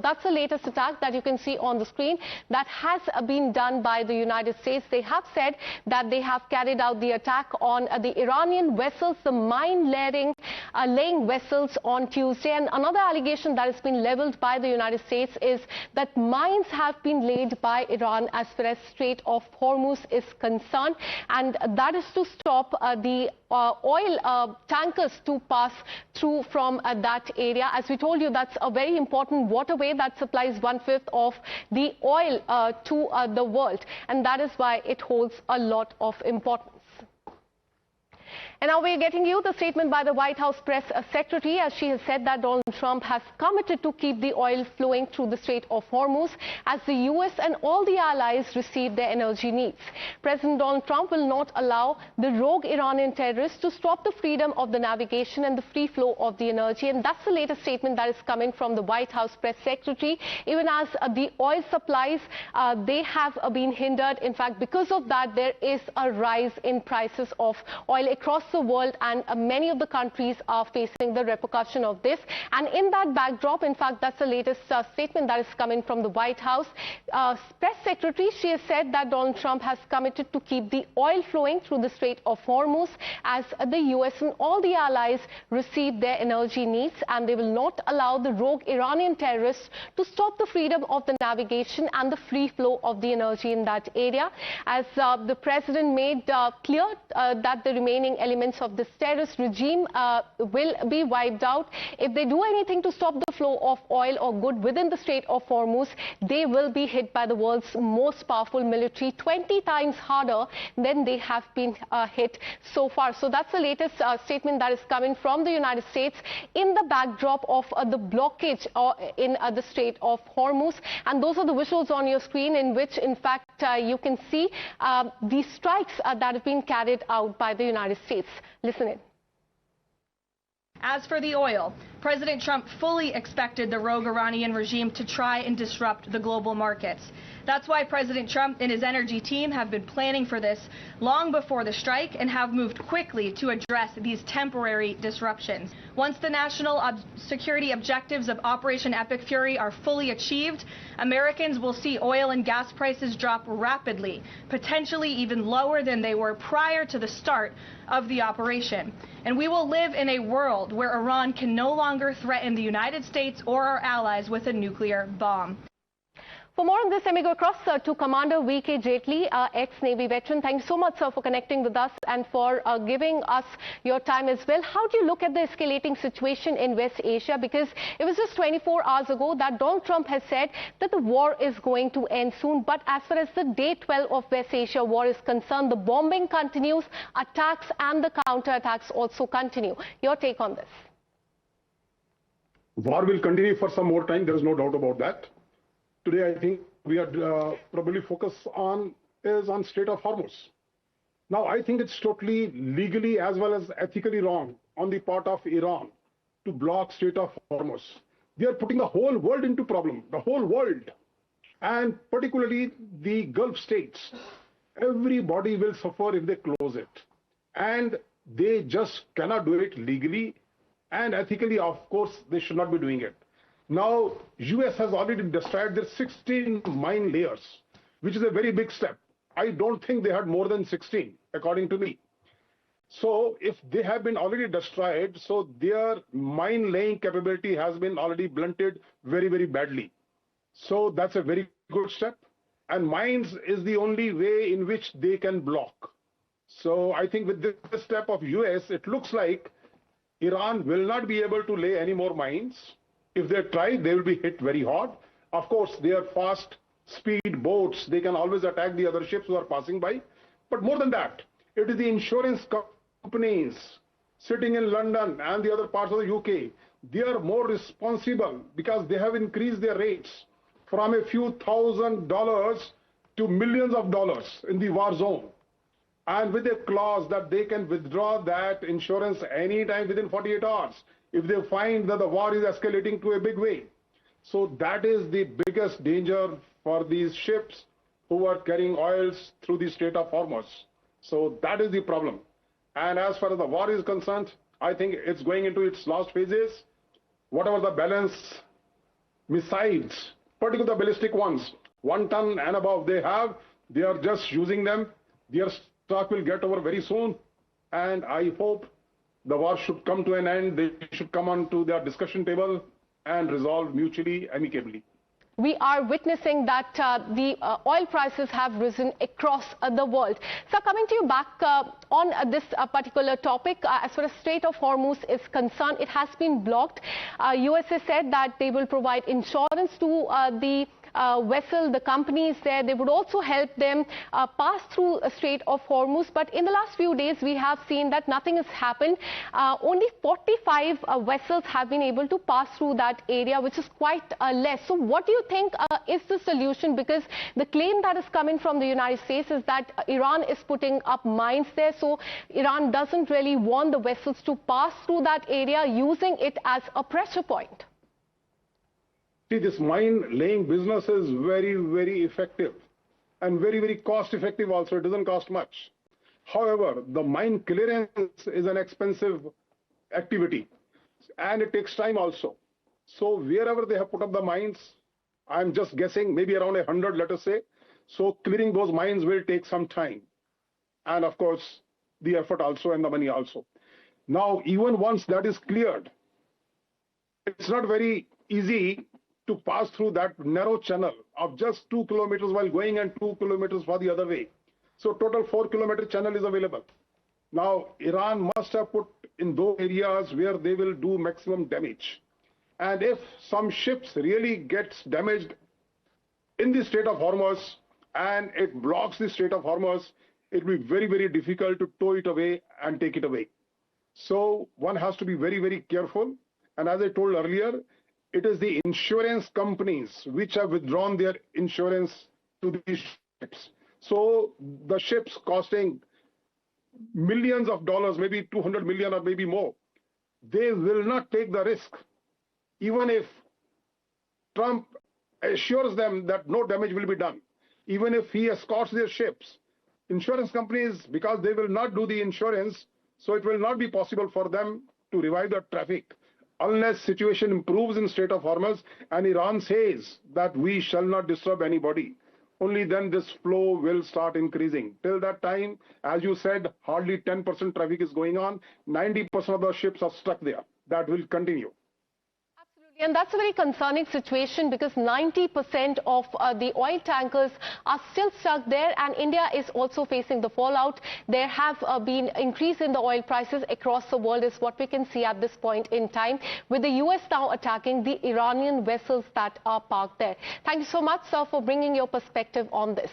that's the latest attack that you can see on the screen that has been done by the United States. They have said that they have carried out the attack on the Iranian vessels, the laying vessels on Tuesday. And another allegation that has been leveled by the United States is that mines have been laid by Iran as far as Strait of Hormuz is concerned, and that is to stop the oil tankers to pass through from that area. As we told you, that's a very important waterway that supplies 1/5 of the oil to the world, and that is why it holds a lot of importance. And now we're getting you the statement by the White House press secretary, as she has said that Donald Trump has committed to keep the oil flowing through the Strait of Hormuz as the U.S. and all the allies receive their energy needs. President Donald Trump will not allow the rogue Iranian terrorists to stop the freedom of the navigation and the free flow of the energy. And that's the latest statement that is coming from the White House press secretary. Even as the oil supplies, they have been hindered. In fact, because of that, there is a rise in prices of oil across the world, and many of the countries are facing the repercussion of this. And in that backdrop, in fact, that's the latest statement that is coming from the White House press secretary. She has said that Donald Trump has committed to keep the oil flowing through the Strait of Hormuz as the U.S. and all the allies receive their energy needs, and they will not allow the rogue Iranian terrorists to stop the freedom of the navigation and the free flow of the energy in that area. As the president made clear that the remaining elements of this terrorist regime will be wiped out. If they do anything to stop the flow of oil or good within the Strait of Hormuz, they will be hit by the world's most powerful military 20 times harder than they have been hit so far. So that's the latest statement that is coming from the United States in the backdrop of the blockage in the Strait of Hormuz. And those are the visuals on your screen in which, in fact, you can see the strikes that have been carried out by the United States. Listen in. As for the oil, President Trump fully expected the rogue Iranian regime to try and disrupt the global markets. That's why President Trump and his energy team have been planning for this long before the strike and have moved quickly to address these temporary disruptions. Once the national security objectives of Operation Epic Fury are fully achieved, Americans will see oil and gas prices drop rapidly, potentially even lower than they were prior to the start of the operation. And we will live in a world where Iran can no longer threaten the United States or our allies with a nuclear bomb. For more on this, let me go across to Commander V.K. Jaitley, ex-Navy veteran. Thank you so much, sir, for connecting with us and for giving us your time as well. How do you look at the escalating situation in West Asia? Because it was just 24 hours ago that Donald Trump has said that the war is going to end soon. But as far as the day 12 of West Asia war is concerned, the bombing continues, attacks and the counterattacks also continue. Your take on this? War will continue for some more time. There is no doubt about that. Today, I think we are probably focused on Strait of Hormuz. Now, I think it's totally legally as well as ethically wrong on the part of Iran to block Strait of Hormuz. They are putting the whole world into problem, the whole world, and particularly the Gulf states. Everybody will suffer if they close it, and they just cannot do it legally and ethically. Of course, they should not be doing it. Now, US has already destroyed their 16 mine layers, which is a very big step. I don't think they had more than 16, according to me. So if they have been already destroyed, so their mine laying capability has been already blunted very, very badly. So that's a very good step. And mines is the only way in which they can block. So I think with this step of US, it looks like Iran will not be able to lay any more mines. If they try, they will be hit very hard. Of course, they are fast speed boats. They can always attack the other ships who are passing by. But more than that, it is the insurance companies sitting in London and the other parts of the UK. They are more responsible because they have increased their rates from a few $1,000s to millions of dollars in the war zone. And with a clause that they can withdraw that insurance anytime within 48 hours. If they find that the war is escalating to a big way. So that is the biggest danger for these ships who are carrying oils through the Strait of Hormuz. So that is the problem. And as far as the war is concerned, I think it's going into its last phases. Whatever the balance missiles, particularly the ballistic ones, 1 ton and above they are just using them. Their stock will get over very soon. And I hope the war should come to an end. They should come onto their discussion table and resolve mutually, amicably. We are witnessing that the oil prices have risen across the world. So coming to you back on this particular topic, as far as Strait of Hormuz is concerned, it has been blocked. USA said that they will provide insurance to the vessel, the companies there. They would also help them pass through a Strait of Hormuz. But in the last few days, we have seen that nothing has happened. Only 45 vessels have been able to pass through that area, which is quite less. So what do you think is the solution? Because the claim that is coming from the United States is that Iran is putting up mines there. So Iran doesn't really want the vessels to pass through that area, using it as a pressure point. See, this mine-laying business is very, very effective and very, very cost-effective also. It doesn't cost much. However, the mine clearance is an expensive activity, and it takes time also. So wherever they have put up the mines, I'm just guessing, maybe around 100, let us say. So clearing those mines will take some time. And of course, the effort also and the money also. Now, even once that is cleared, it's not very easy to pass through that narrow channel of just 2 kilometers while going and 2 kilometers for the other way. So total 4-kilometer channel is available. Now, Iran must have put in those areas where they will do maximum damage. And if some ships really gets damaged in the Strait of Hormuz and it blocks the Strait of Hormuz, it will be very, very difficult to tow it away and take it away. So one has to be very, very careful. And as I told earlier, it is the insurance companies which have withdrawn their insurance to these ships. So the ships costing millions of dollars, maybe 200 million or maybe more, they will not take the risk. Even if Trump assures them that no damage will be done, even if he escorts their ships, insurance companies, because they will not do the insurance, so it will not be possible for them to revive the traffic unless situation improves in Strait of Hormuz and Iran says that we shall not disturb anybody. Only then this flow will start increasing. Till that time, as you said, hardly 10% traffic is going on. 90% of the ships are stuck there. That will continue. And that's a very concerning situation, because 90% of the oil tankers are still stuck there, and India is also facing the fallout. There have been increase in the oil prices across the world, is what we can see at this point in time, with the US now attacking the Iranian vessels that are parked there. Thank you so much, sir, for bringing your perspective on this.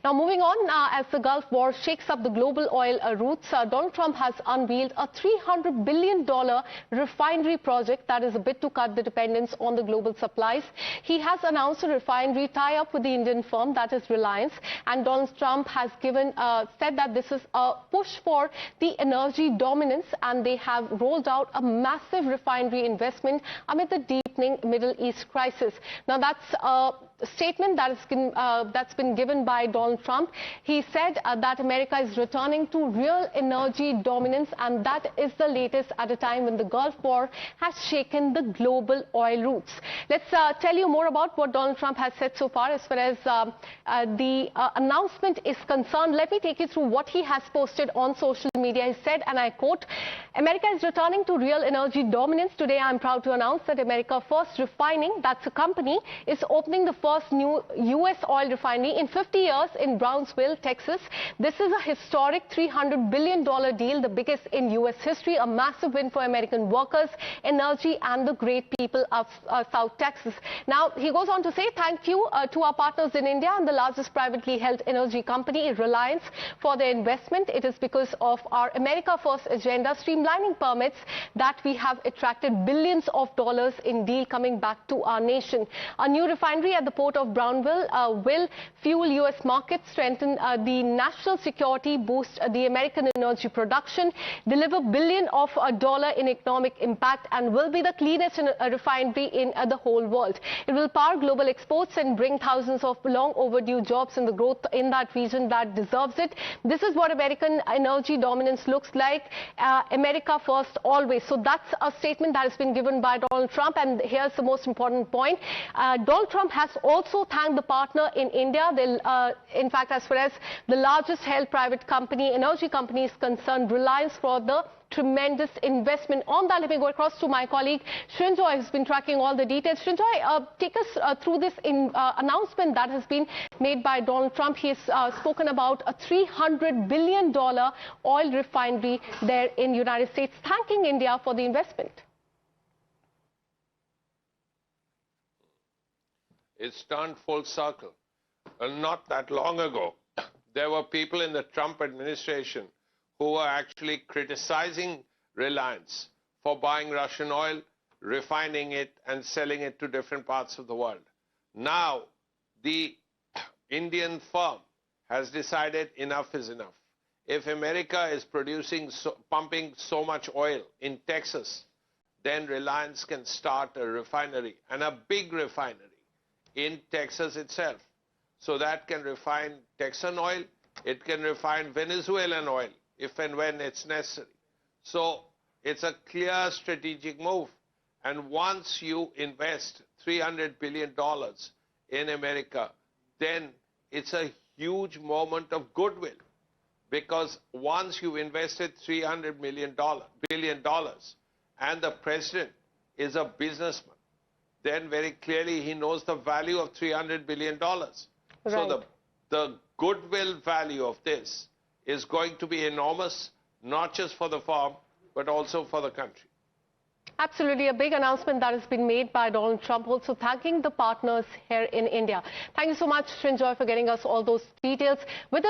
Now, moving on, as the Gulf War shakes up the global oil routes, Donald Trump has unveiled a $300 billion refinery project that is a bid to cut the dependence on the global supplies. He has announced a refinery tie-up with the Indian firm, that is Reliance, and Donald Trump has said that this is a push for the energy dominance, and they have rolled out a massive refinery investment amid the deepening Middle East crisis. Now, that's a statement that's been given by Donald Trump. He said that America is returning to real energy dominance, and that is the latest at a time when the Gulf War has shaken the global oil routes. Let's tell you more about what Donald Trump has said so far as the announcement is concerned. Let me take you through what he has posted on social media. He said, and I quote, "America is returning to real energy dominance. Today, I'm proud to announce that America First Refining, that's a company, is opening the first new U.S. oil refinery in 50 years in Brownsville, Texas. This is a historic $300 billion deal, the biggest in U.S. history, a massive win for American workers, energy, and the great people of South Texas." Now, he goes on to say, thank you to our partners in India and the largest privately held energy company, Reliance, for their investment. It is because of our America First agenda, streamlining permits, that we have attracted billions of dollars in deal coming back to our nation. A new refinery at the port of Brownville will fuel U.S. markets, strengthen the national security, boost the American energy production, deliver billion of dollar in economic impact, and will be the cleanest refinery in the whole world. It will power global exports and bring thousands of long overdue jobs and the growth in that region that deserves it. This is what American energy dominance looks like. America first always. So that's a statement that has been given by Donald Trump, and here's the most important point. Donald Trump has also thanked the partner in India. In fact, as far as the largest held private company, energy company is concerned, Reliance, for the tremendous investment. On that, let me go across to my colleague Srinjoy, who's been tracking all the details. Srinjoy, take us through this announcement that has been made by Donald Trump. He's spoken about a $300 billion oil refinery there in the United States, thanking India for the investment. It's turned full circle. Not that long ago, there were people in the Trump administration who were actually criticizing Reliance for buying Russian oil, refining it, and selling it to different parts of the world. Now, the Indian firm has decided enough is enough. If America is pumping so much oil in Texas, then Reliance can start a refinery, and a big refinery in Texas itself. So that can refine Texan oil, it can refine Venezuelan oil, if and when it's necessary. So it's a clear strategic move. And once you invest $300 billion in America, then it's a huge moment of goodwill. Because once you've invested $300 billion, and the president is a businessman, then very clearly he knows the value of $300 billion. Right. So the goodwill value of this is going to be enormous, not just for the firm, but also for the country. Absolutely, a big announcement that has been made by Donald Trump, also thanking the partners here in India. Thank you so much, Srinjoy, for getting us all those details. With